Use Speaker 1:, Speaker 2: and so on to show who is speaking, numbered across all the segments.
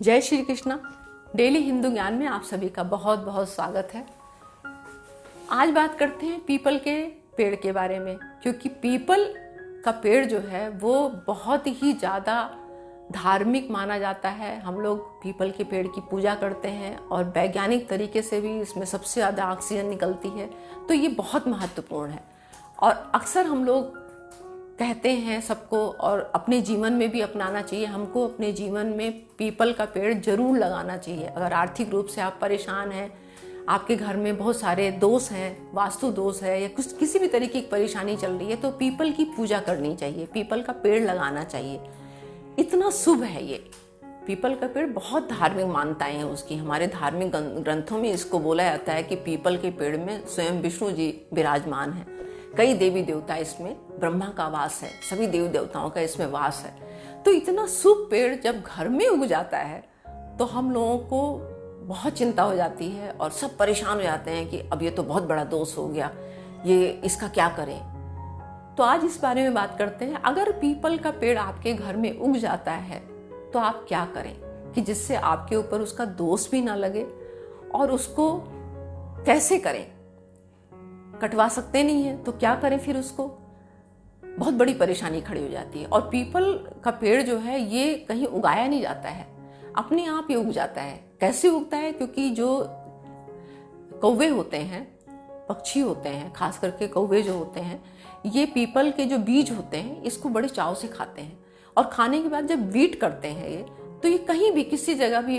Speaker 1: जय श्री कृष्णा। डेली हिंदू ज्ञान में आप सभी का बहुत बहुत स्वागत है। आज बात करते हैं पीपल के पेड़ के बारे में, क्योंकि पीपल का पेड़ जो है वो बहुत ही ज़्यादा धार्मिक माना जाता है। हम लोग पीपल के पेड़ की पूजा करते हैं और वैज्ञानिक तरीके से भी इसमें सबसे ज़्यादा ऑक्सीजन निकलती है, तो ये बहुत महत्वपूर्ण है। और अक्सर हम लोग कहते हैं सबको, और अपने जीवन में भी अपनाना चाहिए। हमको अपने जीवन में पीपल का पेड़ जरूर लगाना चाहिए। अगर आर्थिक रूप से आप परेशान हैं, आपके घर में बहुत सारे दोष हैं, वास्तु दोष है या कुछ किसी भी तरीके की परेशानी चल रही है, तो पीपल की पूजा करनी चाहिए, पीपल का पेड़ लगाना चाहिए। इतना शुभ है ये पीपल का पेड़। बहुत धार्मिक मान्यताएं हैं उसकी। हमारे धार्मिक ग्रंथों में इसको बोला जाता है कि पीपल के पेड़ में स्वयं विष्णु जी विराजमान हैं। कई देवी देवता इसमें, ब्रह्मा का वास है, सभी देवी देवताओं का इसमें वास है। तो इतना शुभ पेड़ जब घर में उग जाता है तो हम लोगों को बहुत चिंता हो जाती है और सब परेशान हो जाते हैं कि अब ये तो बहुत बड़ा दोष हो गया, ये इसका क्या करें। तो आज इस बारे में बात करते हैं। अगर पीपल का पेड़ आपके घर में उग जाता है तो आप क्या करें कि जिससे आपके ऊपर उसका दोष भी ना लगे, और उसको कैसे करें। कटवा सकते नहीं है तो क्या करें फिर, उसको बहुत बड़ी परेशानी खड़ी हो जाती है। और पीपल का पेड़ जो है ये कहीं उगाया नहीं जाता है, अपने आप ये उग जाता है। कैसे उगता है? क्योंकि जो कौवे होते हैं, पक्षी होते हैं, खास करके कौवे जो होते हैं, ये पीपल के जो बीज होते हैं इसको बड़े चाव से खाते हैं। और खाने के बाद जब वीट करते हैं ये, तो ये कहीं भी किसी जगह भी,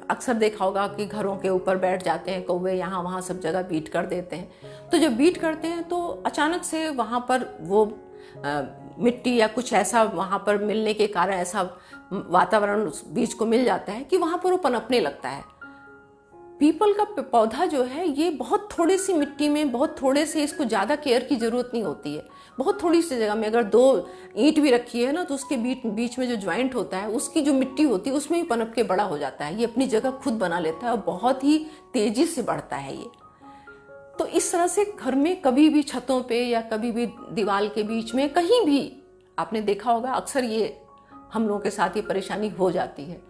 Speaker 1: अक्सर देखा होगा कि घरों के ऊपर बैठ जाते हैं कौवे, यहाँ वहाँ सब जगह बीट कर देते हैं। तो जब बीट करते हैं तो अचानक से वहाँ पर वो मिट्टी या कुछ ऐसा वहाँ पर मिलने के कारण ऐसा वातावरण उस बीज को मिल जाता है कि वहाँ पर वो पनपने लगता है। पीपल का पौधा जो है ये बहुत थोड़ी सी मिट्टी में, बहुत थोड़े से, इसको ज़्यादा केयर की ज़रूरत नहीं होती है। बहुत थोड़ी सी जगह में अगर 2 ईंट भी रखी है ना, तो उसके बीच में जो ज्वाइंट होता है, उसकी जो मिट्टी होती है उसमें भी पनप के बड़ा हो जाता है। ये अपनी जगह खुद बना लेता है और बहुत ही तेजी से बढ़ता है ये। तो इस तरह से घर में कभी भी छतों पे या कभी भी दीवार के बीच में कहीं भी आपने देखा होगा, अक्सर ये हम लोगों के साथ ये परेशानी हो जाती है।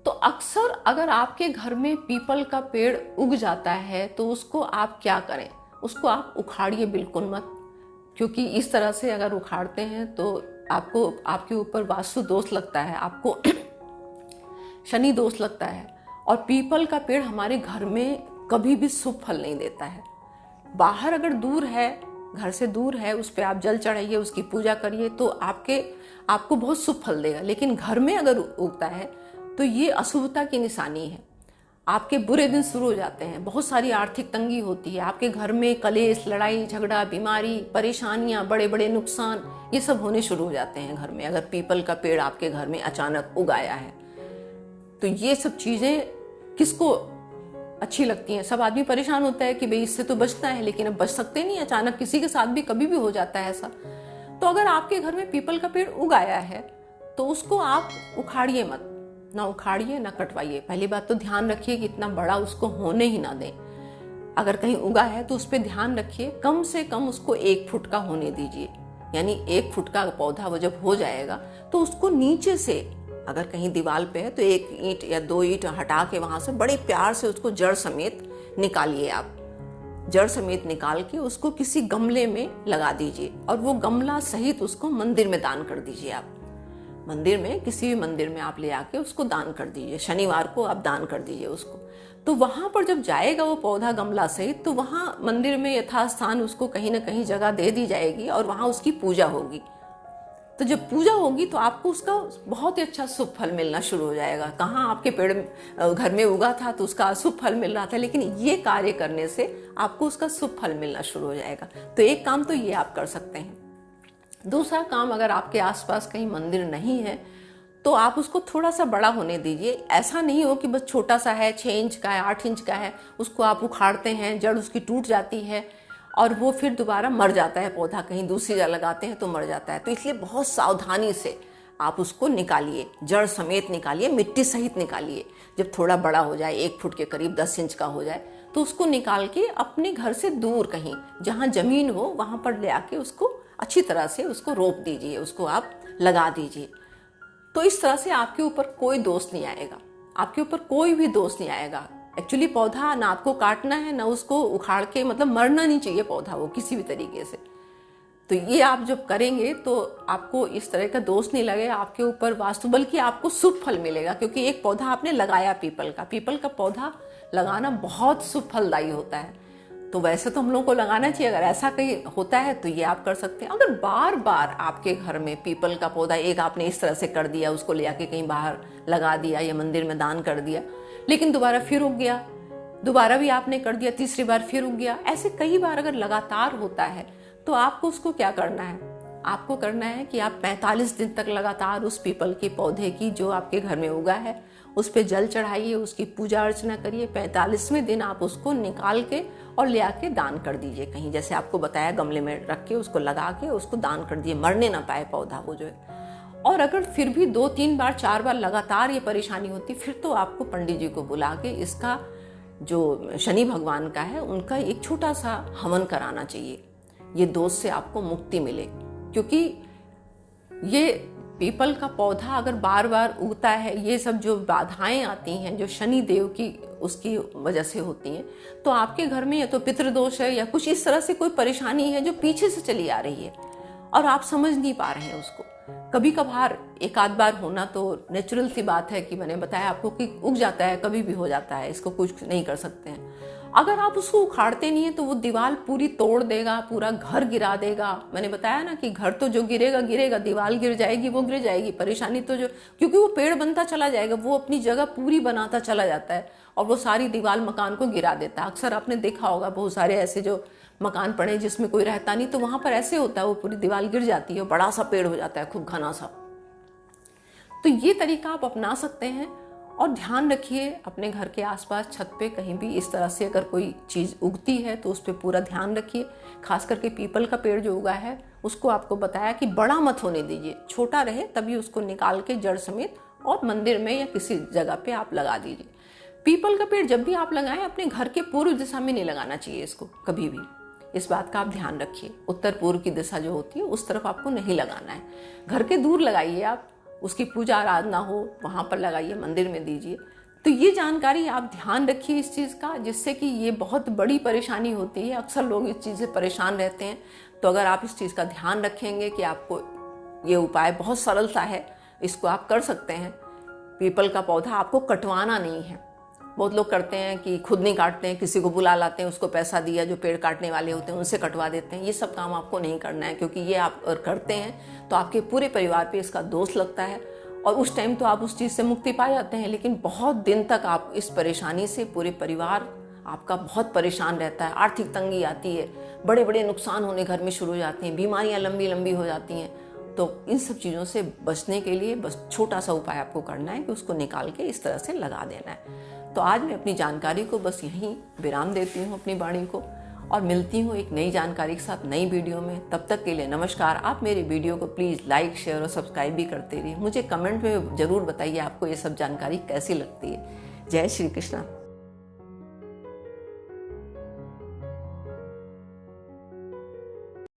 Speaker 1: तो अक्सर अगर आपके घर में पीपल का पेड़ उग जाता है तो उसको आप क्या करें? उसको आप उखाड़िए बिल्कुल मत, क्योंकि इस तरह से अगर उखाड़ते हैं तो आपको, आपके ऊपर वास्तु दोष लगता है, आपको शनि दोष लगता है। और पीपल का पेड़ हमारे घर में कभी भी शुभ फल नहीं देता है। बाहर अगर दूर है, घर से दूर है, उस पर आप जल चढ़ाइए, उसकी पूजा करिए तो आपको बहुत शुभ फल देगा। लेकिन घर में अगर उगता है तो ये अशुभता की निशानी है। आपके बुरे दिन शुरू हो जाते हैं, बहुत सारी आर्थिक तंगी होती है, आपके घर में कलेश, लड़ाई झगड़ा, बीमारी, परेशानियां, बड़े बड़े नुकसान, ये सब होने शुरू हो जाते हैं घर में, अगर पीपल का पेड़ आपके घर में अचानक उगाया है। तो ये सब चीजें किसको अच्छी लगती हैं? सब आदमी परेशान होता है कि भाई इससे तो बचना है, लेकिन अब बच सकते नहीं, अचानक किसी के साथ भी कभी भी हो जाता है ऐसा। तो अगर आपके घर में पीपल का पेड़ उगाया है तो उसको आप उखाड़िए मत, ना उखाड़िए ना कटवाइए। पहली बात तो ध्यान रखिए कि इतना बड़ा उसको होने ही ना दें। अगर कहीं उगा है तो उस पर ध्यान रखिए, कम से कम उसको 1 फुट का होने दीजिए। यानी 1 फुट का पौधा वो जब हो जाएगा तो उसको नीचे से, अगर कहीं दीवार पे है तो 1 ईंट या 2 ईंट हटा के वहां से बड़े प्यार से उसको जड़ समेत निकालिए। आप जड़ समेत निकाल के उसको किसी गमले में लगा दीजिए, और वो गमला सहित उसको मंदिर में दान कर दीजिए। आप मंदिर में, किसी भी मंदिर में आप ले आके उसको दान कर दीजिए। शनिवार को आप दान कर दीजिए उसको। तो वहां पर जब जाएगा वो पौधा गमला सहित, तो वहां मंदिर में यथास्थान उसको कहीं ना कहीं जगह दे दी जाएगी और वहां उसकी पूजा होगी। तो जब पूजा होगी तो आपको उसका बहुत ही अच्छा शुभ फल मिलना शुरू हो जाएगा। कहाँ आपके पेड़ घर में उगा था तो उसका अशुभ फल मिल रहा था, लेकिन ये कार्य करने से आपको उसका शुभ फल मिलना शुरू हो जाएगा। तो एक काम तो ये आप कर सकते हैं। दूसरा काम, अगर आपके आसपास कहीं मंदिर नहीं है तो आप उसको थोड़ा सा बड़ा होने दीजिए। ऐसा नहीं हो कि बस छोटा सा है, 6 इंच का है, 8 इंच का है, उसको आप उखाड़ते हैं, जड़ उसकी टूट जाती है और वो फिर दोबारा मर जाता है पौधा, कहीं दूसरी जगह लगाते हैं तो मर जाता है। तो इसलिए बहुत सावधानी से आप उसको निकालिए, जड़ समेत निकालिए, मिट्टी सहित निकालिए। जब थोड़ा बड़ा हो जाए, 1 फुट के करीब 10 इंच का हो जाए, तो उसको निकाल के अपने घर से दूर कहीं जहाँ जमीन हो वहाँ पर ले आके उसको अच्छी तरह से उसको रोप दीजिए, उसको आप लगा दीजिए। तो इस तरह से आपके ऊपर कोई दोष नहीं आएगा, आपके ऊपर कोई भी दोष नहीं आएगा। एक्चुअली पौधा ना आपको काटना है ना उसको उखाड़ के, मतलब मरना नहीं चाहिए पौधा वो किसी भी तरीके से। तो ये आप जब करेंगे तो आपको इस तरह का दोष नहीं लगेगा आपके ऊपर वास्तु, बल्कि आपको शुभ फल मिलेगा, क्योंकि एक पौधा आपने लगाया पीपल का पौधा लगाना बहुत शुभ फलदायी होता है। तो वैसे तो हम लोग को लगाना चाहिए, अगर ऐसा कहीं होता है तो ये आप कर सकते हैं। अगर बार बार आपके घर में पीपल का पौधा एक आपने इस तरह से कर दिया, उसको ले आके कहीं बाहर लगा दिया या मंदिर में दान कर दिया, लेकिन दोबारा फिर उग गया, दोबारा भी आपने कर दिया, तीसरी बार फिर उग गया, ऐसे कई बार अगर लगातार होता है तो आपको उसको क्या करना है, आपको करना है कि आप 45 दिन तक लगातार उस पीपल के पौधे की जो आपके घर में उगा है उस पर जल चढ़ाइए, उसकी पूजा अर्चना करिए। 45वें दिन आप उसको निकाल के और ले आके दान कर दीजिए कहीं, जैसे आपको बताया गमले में रख के उसको लगा के उसको दान कर दीजिए, मरने ना पाए पौधा वो जो है। और अगर फिर भी 2-3 बार 4 बार लगातार ये परेशानी होती, फिर तो आपको पंडित जी को बुला के इसका जो शनि भगवान का है उनका एक छोटा सा हवन कराना चाहिए, ये दोष से आपको मुक्ति मिले। क्योंकि ये पीपल का पौधा अगर बार बार उगता है, ये सब जो बाधाएं आती हैं जो शनि देव की उसकी वजह से होती हैं, तो आपके घर में या तो पितृदोष है या कुछ इस तरह से कोई परेशानी है जो पीछे से चली आ रही है और आप समझ नहीं पा रहे हैं उसको। कभी कभार एक आध बार होना तो नेचुरल सी बात है कि मैंने बताया आपको कि उग जाता है, कभी भी हो जाता है, इसको कुछ नहीं कर सकते हैं। अगर आप उसको उखाड़ते नहीं है तो वो दीवार पूरी तोड़ देगा, पूरा घर गिरा देगा। मैंने बताया ना कि घर तो जो गिरेगा गिरेगा, दीवार गिर जाएगी वो गिर जाएगी, परेशानी तो जो, क्योंकि वो पेड़ बनता चला जाएगा, वो अपनी जगह पूरी बनाता चला जाता है और वो सारी दीवार मकान को गिरा देता है। अक्सर आपने देखा होगा बहुत सारे ऐसे जो मकान पड़े जिसमें कोई रहता नहीं, तो वहां पर ऐसे होता है, वो पूरी दीवार गिर जाती है, बड़ा सा पेड़ हो जाता है खूब घना सा। तो ये तरीका आप अपना सकते हैं। और ध्यान रखिए अपने घर के आसपास छत पे कहीं भी इस तरह से अगर कोई चीज़ उगती है तो उस पर पूरा ध्यान रखिए। खास करके पीपल का पेड़ जो उगा है उसको आपको बताया कि बड़ा मत होने दीजिए, छोटा रहे, तभी उसको निकाल के जड़ समेत और मंदिर में या किसी जगह पे आप लगा दीजिए। पीपल का पेड़ जब भी आप लगाएं अपने घर के पूर्व दिशा में नहीं लगाना चाहिए इसको कभी भी, इस बात का आप ध्यान रखिए। उत्तर पूर्व की दिशा जो होती है उस तरफ आपको नहीं लगाना है, घर के दूर लगाइए, आप उसकी पूजा आराधना हो वहाँ पर लगाइए, मंदिर में दीजिए। तो ये जानकारी आप ध्यान रखिए इस चीज़ का, जिससे कि ये बहुत बड़ी परेशानी होती है, अक्सर लोग इस चीज़ से परेशान रहते हैं। तो अगर आप इस चीज़ का ध्यान रखेंगे कि आपको ये उपाय बहुत सरलता है, इसको आप कर सकते हैं। पीपल का पौधा आपको कटवाना नहीं है, बहुत लोग करते हैं कि खुद नहीं काटते हैं, किसी को बुला लाते हैं, उसको पैसा दिया, जो पेड़ काटने वाले होते हैं उनसे कटवा देते हैं। ये सब काम आपको नहीं करना है, क्योंकि ये आप अगर करते हैं तो आपके पूरे परिवार पे इसका दोष लगता है और उस टाइम तो आप उस चीज़ से मुक्ति पा जाते हैं, लेकिन बहुत दिन तक आप इस परेशानी से, पूरे परिवार आपका बहुत परेशान रहता है, आर्थिक तंगी आती है, बड़े बड़े नुकसान होने घर में शुरू हो जाते हैं, बीमारियां लंबी लंबी हो जाती हैं। तो इन सब चीज़ों से बचने के लिए बस छोटा सा उपाय आपको करना है कि उसको निकाल के इस तरह से लगा देना है। तो आज मैं अपनी जानकारी को बस यहीं विराम देती हूँ अपनी वाणी को, और मिलती हूँ एक नई जानकारी के साथ नई वीडियो में। तब तक के लिए नमस्कार। आप मेरे वीडियो को प्लीज़ लाइक, शेयर और सब्सक्राइब भी करते रहिए। मुझे कमेंट में ज़रूर बताइए आपको ये सब जानकारी कैसी लगती है। जय श्री कृष्ण।